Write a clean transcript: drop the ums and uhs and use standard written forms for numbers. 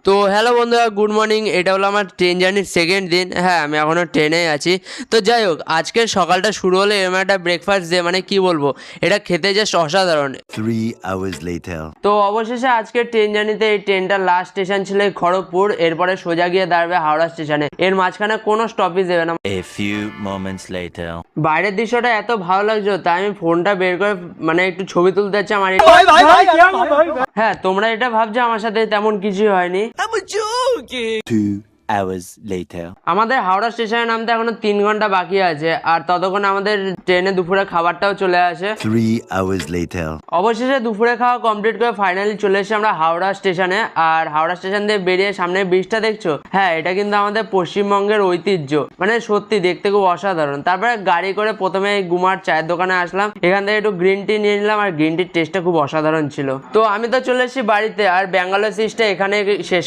তো হ্যালো বন্ধুরা, good morning. এটা হলো আমার ট্রেন জার্নির সেকেন্ড দিন। হ্যাঁ, আমি এখনও ট্রেনেই আছি। তো যাই হোক, আজকের সকালটা শুরু হলো এরকম একটা ব্রেকফাস্ট দিয়ে, মানে কি বলবো, এটা খেতে জাস্ট অসাধারণ। 3 hours later. তো অবশেষে আজকের ট্রেন জার্নিতে এই ট্রেনটার লাস্ট স্টেশন ছিল এই খড়গপুর। এরপরে সোজা গিয়ে দাঁড়াবে হাওড়া স্টেশনে। এর মাঝখানে কোনো স্টপেজ দেবে না। A few moments later. বাইরের দৃশ্যটা এত ভালো লাগছে, তাই আমি ফোনটা বের করে মানে একটু ছবি তুলতে যাচ্ছি। আমার হ্যাঁ, তোমরা এটা ভাবছো আমার সাথে তেমন কিছুই হয়নি। 2 hours later. আমাদের হাওড়া স্টেশনে নামতে এখনো 3 ঘন্টা বাকি আছে, আর ততক্ষণ আমাদের ট্রেনে দুপুরে খাবারটাও চলে আসে। 3 hours later. অবশেষে দুপুরে খাওয়া কমপ্লিট করে ফাইনালি চলে এসেছি আমরা হাওড়া স্টেশনে। আর হাওড়া স্টেশন দিয়ে বেরিয়ে সামনে ব্রিজটা দেখছো, হ্যাঁ এটা কিন্তু আমাদের পশ্চিমবঙ্গের ঐতিহ্য, মানে সত্যি দেখতে খুব অসাধারণ। তারপরে গাড়ি করে প্রথমে গুমার চায়ের দোকানে আসলাম, এখান থেকে একটু গ্রিন টি নিয়ে নিলাম, আর গ্রিন টির টেস্টটা খুব অসাধারণ ছিল। তো আমি তো চলে এসেছি বাড়িতে, আর ব্যাঙ্গালোর সিরিজটা এখানে শেষ